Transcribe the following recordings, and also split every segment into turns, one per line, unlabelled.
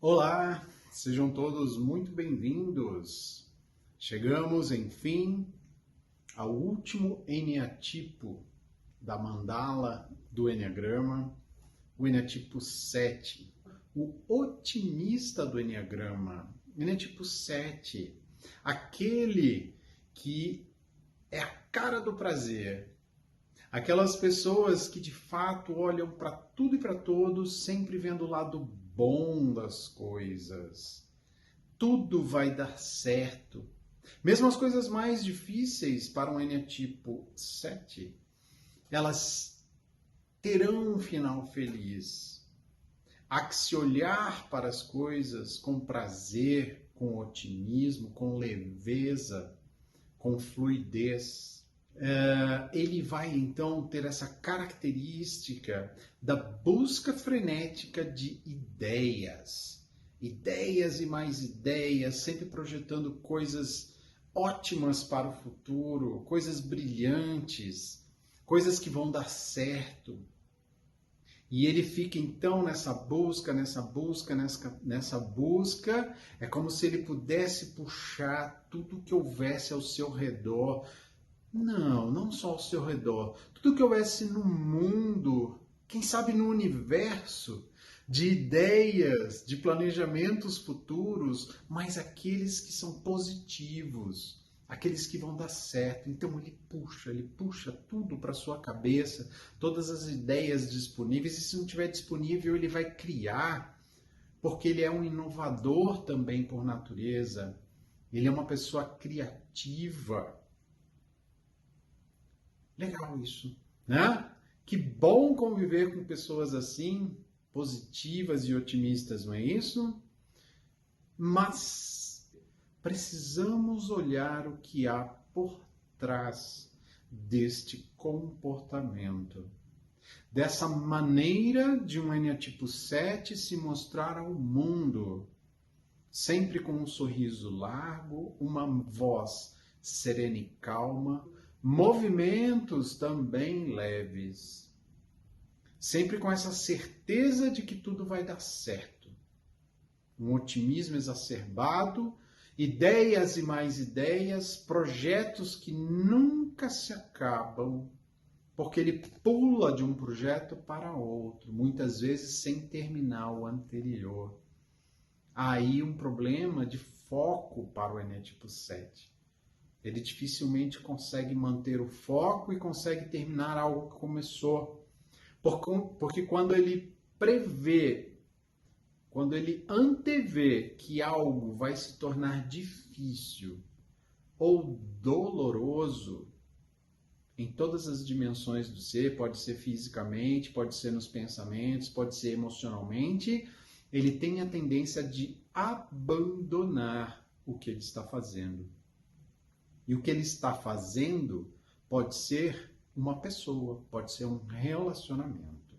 Olá, sejam todos muito bem-vindos. Chegamos, enfim, ao último eneatipo da mandala do Eneagrama, o eneatipo 7, o otimista do Eneagrama. Eneatipo 7, aquele que é a cara do prazer. Aquelas pessoas que de fato olham para tudo e para todos, sempre vendo o lado bom das coisas. Tudo vai dar certo. Mesmo as coisas mais difíceis para um eneatipo 7, elas terão um final feliz. Há que se olhar para as coisas com prazer, com otimismo, com leveza, com fluidez. Ele vai então ter essa característica da busca frenética de ideias. Ideias e mais ideias, sempre projetando coisas ótimas para o futuro, coisas brilhantes, coisas que vão dar certo. E ele fica então nessa busca, é como se ele pudesse puxar tudo que houvesse ao seu redor. Não só ao seu redor. Tudo que houvesse no mundo, quem sabe no universo, de ideias, de planejamentos futuros, mas aqueles que são positivos, aqueles que vão dar certo. Então ele puxa tudo para sua cabeça, todas as ideias disponíveis, e se não estiver disponível, ele vai criar, porque ele é um inovador também por natureza. Ele é uma pessoa criativa. Legal isso, né? Que bom conviver com pessoas assim, positivas e otimistas, não é isso? Mas precisamos olhar o que há por trás deste comportamento, dessa maneira de um eneatipo 7 se mostrar ao mundo, sempre com um sorriso largo, uma voz serena e calma, movimentos também leves, sempre com essa certeza de que tudo vai dar certo. Um otimismo exacerbado, ideias e mais ideias, projetos que nunca se acabam, porque ele pula de um projeto para outro, muitas vezes sem terminar o anterior. Há aí um problema de foco para o eneatipo 7. Ele dificilmente consegue manter o foco e consegue terminar algo que começou. Porque quando ele prevê, quando ele antevê que algo vai se tornar difícil ou doloroso, em todas as dimensões do ser, pode ser fisicamente, pode ser nos pensamentos, pode ser emocionalmente, ele tem a tendência de abandonar o que ele está fazendo. E o que ele está fazendo pode ser uma pessoa, pode ser um relacionamento.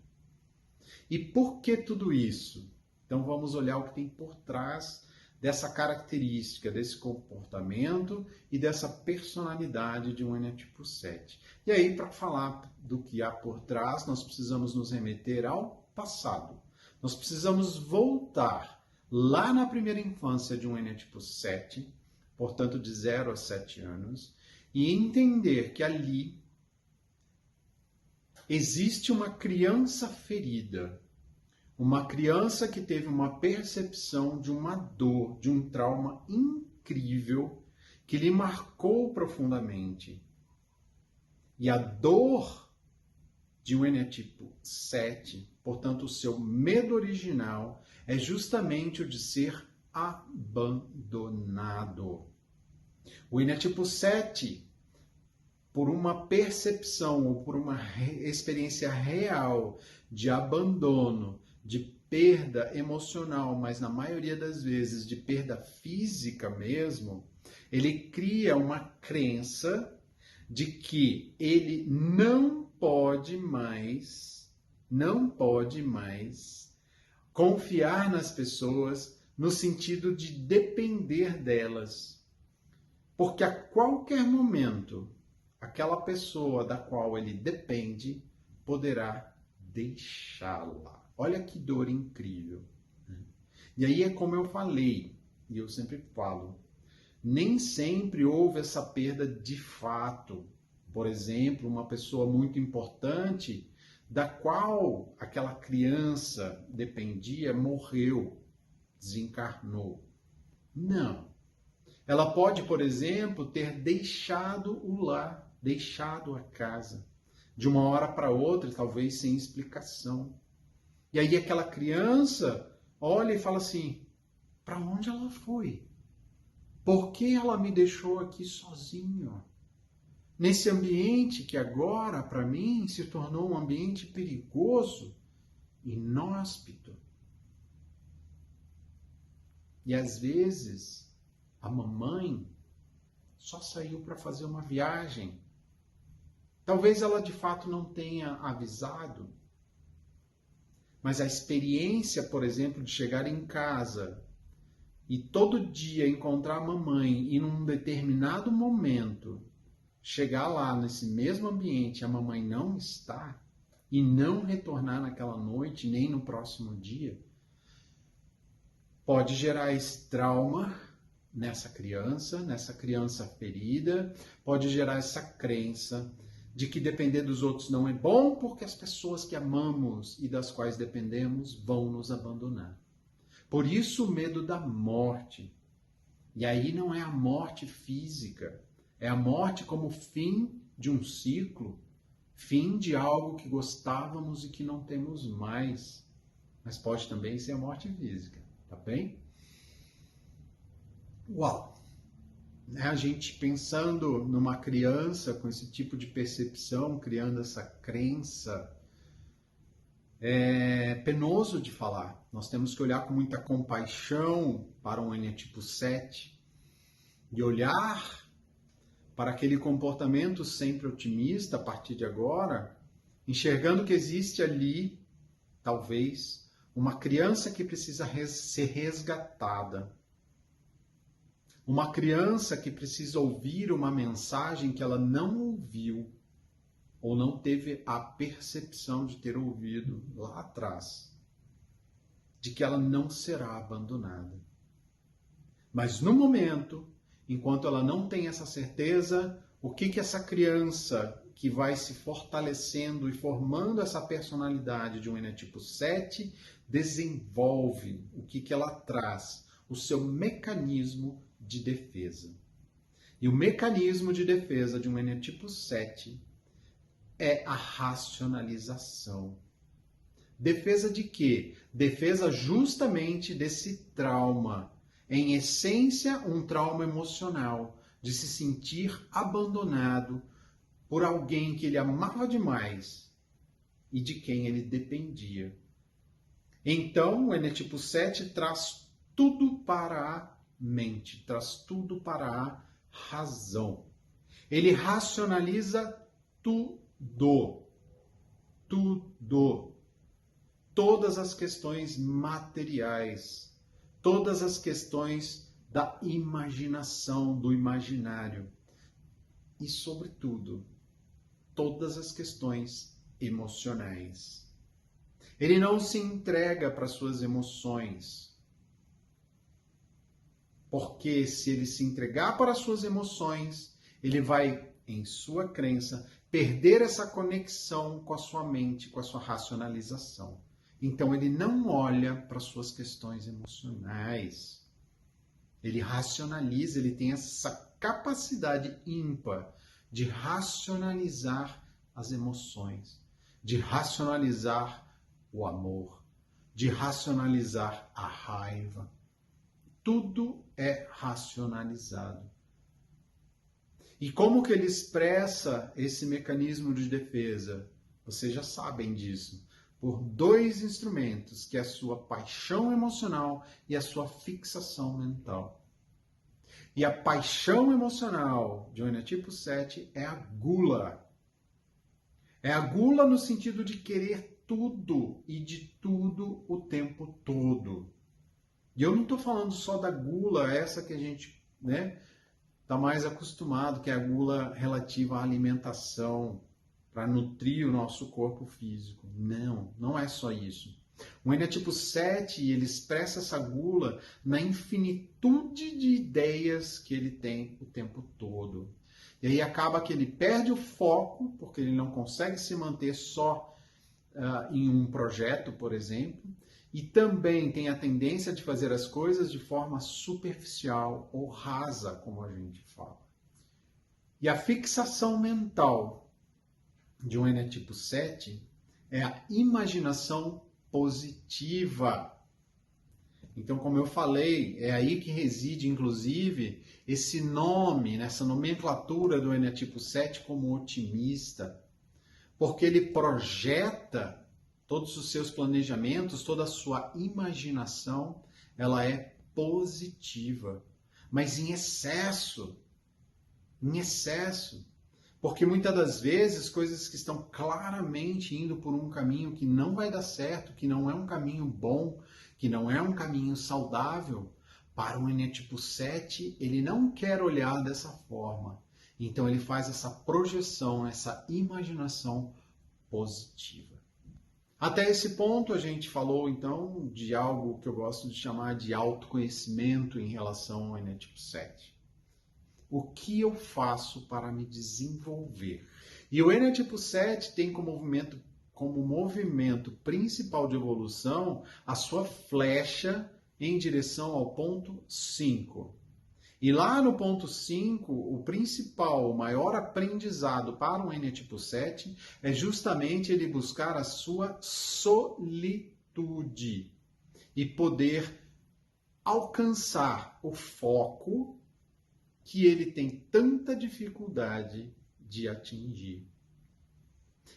E por que tudo isso? Então vamos olhar o que tem por trás dessa característica, desse comportamento e dessa personalidade de um eneatipo 7. E aí, para falar do que há por trás, nós precisamos nos remeter ao passado. Nós precisamos voltar lá na primeira infância de um eneatipo 7, portanto de 0 a 7 anos, e entender que ali existe uma criança ferida, uma criança que teve uma percepção de uma dor, de um trauma incrível que lhe marcou profundamente. E a dor de um eneatipo 7, portanto o seu medo original, é justamente o de ser abandonado. O eneatipo 7, por uma percepção ou por uma experiência real de abandono, de perda emocional, mas na maioria das vezes de perda física mesmo, ele cria uma crença de que ele não pode mais confiar nas pessoas no sentido de depender delas. Porque a qualquer momento, aquela pessoa da qual ele depende poderá deixá-la. Olha que dor incrível. E aí é como eu falei, e eu sempre falo, nem sempre houve essa perda de fato. Por exemplo, uma pessoa muito importante, da qual aquela criança dependia, morreu, desencarnou. Não. Ela pode, por exemplo, ter deixado o lar, deixado a casa, de uma hora para outra, talvez sem explicação. E aí aquela criança olha e fala assim: para onde ela foi? Por que ela me deixou aqui sozinho? Nesse ambiente que agora, para mim, se tornou um ambiente perigoso, inóspito. E às vezes, a mamãe só saiu para fazer uma viagem. Talvez ela de fato não tenha avisado, mas a experiência, por exemplo, de chegar em casa e todo dia encontrar a mamãe e num determinado momento chegar lá nesse mesmo ambiente, a mamãe não está e não retornar naquela noite nem no próximo dia, pode gerar esse trauma nessa criança ferida, pode gerar essa crença de que depender dos outros não é bom porque as pessoas que amamos e das quais dependemos vão nos abandonar. Por isso o medo da morte. E aí não é a morte física, é a morte como fim de um ciclo, fim de algo que gostávamos e que não temos mais. Mas pode também ser a morte física, tá bem? Uau! A gente pensando numa criança com esse tipo de percepção, criando essa crença, é penoso de falar. Nós temos que olhar com muita compaixão para um eneatipo 7 e olhar para aquele comportamento sempre otimista a partir de agora, enxergando que existe ali, talvez, uma criança que precisa ser resgatada. Uma criança que precisa ouvir uma mensagem que ela não ouviu ou não teve a percepção de ter ouvido lá atrás, de que ela não será abandonada. Mas no momento, enquanto ela não tem essa certeza, o que essa criança que vai se fortalecendo e formando essa personalidade de um eneatipo 7 desenvolve, o que ela traz? O seu mecanismo de defesa. E o mecanismo de defesa de um eneatipo 7 é a racionalização. Defesa de quê? Defesa justamente desse trauma. Em essência, um trauma emocional de se sentir abandonado por alguém que ele amava demais e de quem ele dependia. Então, o eneatipo 7 traz tudo para a mente, traz tudo para a razão. Ele racionaliza tudo. Tudo. Todas as questões materiais, todas as questões da imaginação, do imaginário. E, sobretudo, todas as questões emocionais. Ele não se entrega para suas emoções. Porque se ele se entregar para as suas emoções, ele vai, em sua crença, perder essa conexão com a sua mente, com a sua racionalização. Então ele não olha para as suas questões emocionais. Ele racionaliza, ele tem essa capacidade ímpar de racionalizar as emoções, de racionalizar o amor, de racionalizar a raiva. Tudo é racionalizado. E como que ele expressa esse mecanismo de defesa? Vocês já sabem disso. Por dois instrumentos, que é a sua paixão emocional e a sua fixação mental. E a paixão emocional de um eneatipo 7 é a gula. É a gula no sentido de querer tudo e de tudo o tempo todo. E eu não estou falando só da gula, essa que a gente está mais acostumado, que é a gula relativa à alimentação, para nutrir o nosso corpo físico. Não, não é só isso. O Eneatipo 7, ele expressa essa gula na infinitude de ideias que ele tem o tempo todo. E aí acaba que ele perde o foco, porque ele não consegue se manter só em um projeto, por exemplo, e também tem a tendência de fazer as coisas de forma superficial ou rasa, como a gente fala. E a fixação mental de um Eneatipo 7 é a imaginação positiva. Então, como eu falei, é aí que reside, inclusive, esse nome, nessa nomenclatura do Eneatipo 7 como otimista, porque ele projeta todos os seus planejamentos, toda a sua imaginação, ela é positiva, mas em excesso. Em excesso. Porque muitas das vezes, coisas que estão claramente indo por um caminho que não vai dar certo, que não é um caminho bom, que não é um caminho saudável, para o Eneatipo 7, ele não quer olhar dessa forma. Então ele faz essa projeção, essa imaginação positiva. Até esse ponto a gente falou então de algo que eu gosto de chamar de autoconhecimento em relação ao Eneatipo 7. O que eu faço para me desenvolver? E o Eneatipo 7 tem como movimento principal de evolução a sua flecha em direção ao ponto 5. E lá no ponto 5, o principal, o maior aprendizado para um Eneatipo 7 é justamente ele buscar a sua solitude e poder alcançar o foco que ele tem tanta dificuldade de atingir.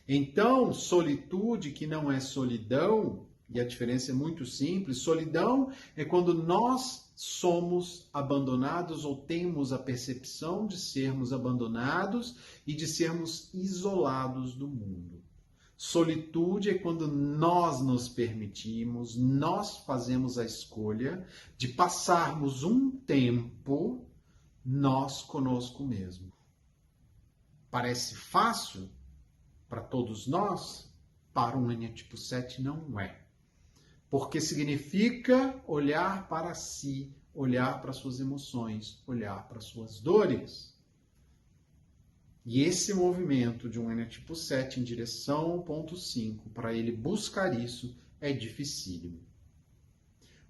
Então, solitude, que não é solidão, e a diferença é muito simples, solidão é quando nós somos abandonados ou temos a percepção de sermos abandonados e de sermos isolados do mundo. Solitude é quando nós nos permitimos, nós fazemos a escolha de passarmos um tempo nós conosco mesmo. Parece fácil para todos nós? Para um Eneatipo 7 não é. Porque significa olhar para si, olhar para suas emoções, olhar para suas dores. E esse movimento de um Eneatipo 7 em direção ao ponto 5, para ele buscar isso, é dificílimo.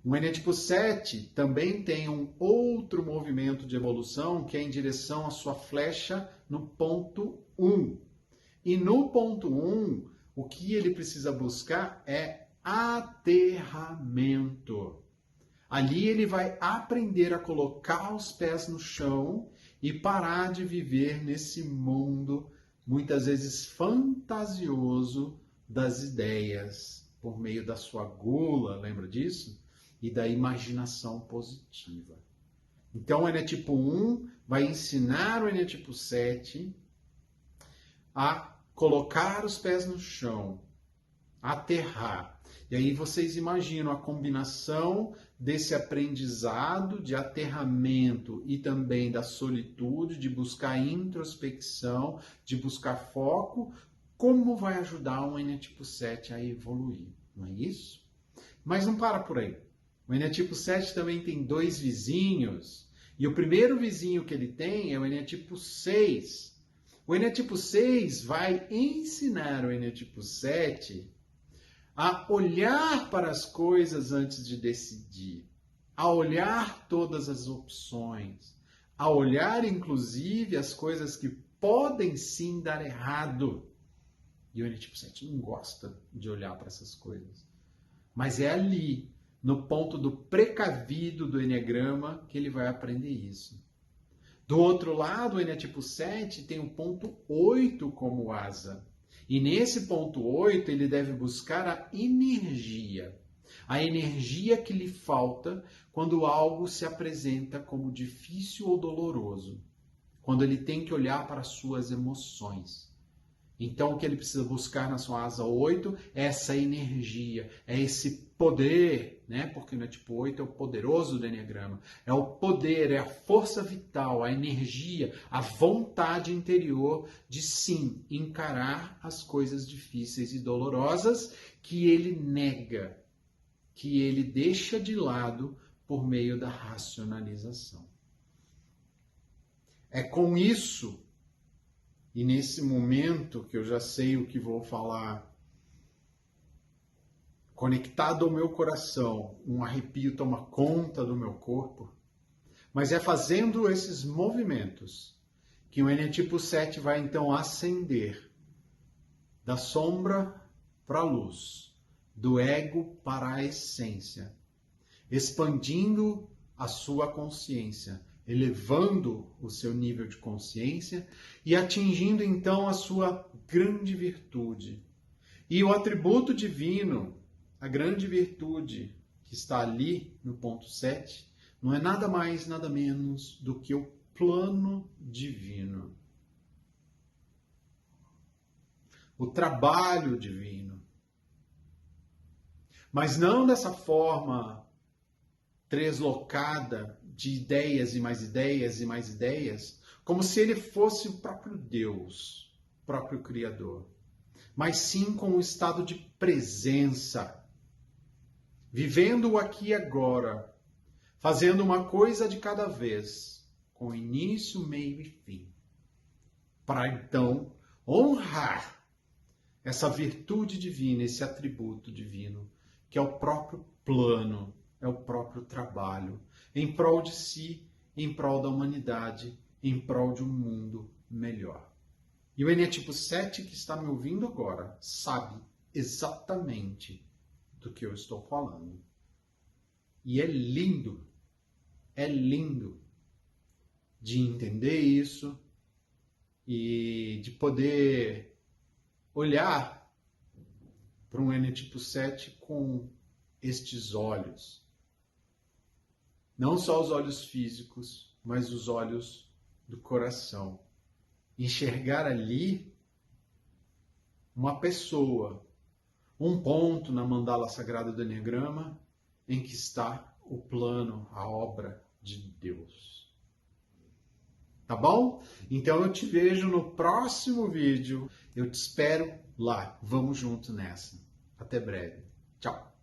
O Eneatipo 7 também tem um outro movimento de evolução que é em direção à sua flecha no ponto 1. E no ponto 1, o que ele precisa buscar é aterramento. Ali ele vai aprender a colocar os pés no chão e parar de viver nesse mundo, muitas vezes fantasioso, das ideias, por meio da sua gula, lembra disso? E da imaginação positiva. Então, o Eneatipo 1 vai ensinar o Eneatipo 7 a colocar os pés no chão, aterrar. E aí vocês imaginam a combinação desse aprendizado de aterramento e também da solitude, de buscar introspecção, de buscar foco, como vai ajudar um Eneatipo 7 a evoluir, não é isso? Mas não para por aí. O Eneatipo 7 também tem 2 vizinhos, e o primeiro vizinho que ele tem é o Eneatipo 6. O Eneatipo 6 vai ensinar o Eneatipo 7 a olhar para as coisas antes de decidir, a olhar todas as opções, a olhar inclusive as coisas que podem sim dar errado. E o Eneatipo 7 não gosta de olhar para essas coisas. Mas é ali, no ponto do precavido do Eneagrama, que ele vai aprender isso. Do outro lado, o Eneatipo 7 tem o ponto 8 como asa. E nesse ponto 8, ele deve buscar a energia. A energia que lhe falta quando algo se apresenta como difícil ou doloroso. Quando ele tem que olhar para as suas emoções. Então, o que ele precisa buscar na sua asa 8 é essa energia, é esse poder, né? Porque no tipo 8 é o poderoso do Enneagrama. É o poder, é a força vital, a energia, a vontade interior de sim encarar as coisas difíceis e dolorosas que ele nega, que ele deixa de lado por meio da racionalização. É com isso, e nesse momento que eu já sei o que vou falar, conectado ao meu coração, um arrepio toma conta do meu corpo, mas é fazendo esses movimentos que o Eneatipo 7 vai então ascender da sombra para a luz, do ego para a essência, expandindo a sua consciência, elevando o seu nível de consciência e atingindo então a sua grande virtude. E o atributo divino, a grande virtude que está ali no ponto 7, não é nada mais, nada menos do que o plano divino. O trabalho divino. Mas não dessa forma translocada de ideias e mais ideias e mais ideias, como se ele fosse o próprio Deus, o próprio Criador. Mas sim com um estado de presença, vivendo o aqui e agora, fazendo uma coisa de cada vez, com início, meio e fim, para então honrar essa virtude divina, esse atributo divino, que é o próprio plano, é o próprio trabalho, em prol de si, em prol da humanidade, em prol de um mundo melhor. E o Eneatipo 7 que está me ouvindo agora sabe exatamente do que eu estou falando. E é lindo de entender isso e de poder olhar para um Eneatipo 7 com estes olhos. Não só os olhos físicos, mas os olhos do coração. Enxergar ali uma pessoa, um ponto na mandala sagrada do Enneagrama em que está o plano, a obra de Deus. Tá bom? Então eu te vejo no próximo vídeo. Eu te espero lá. Vamos junto nessa. Até breve. Tchau.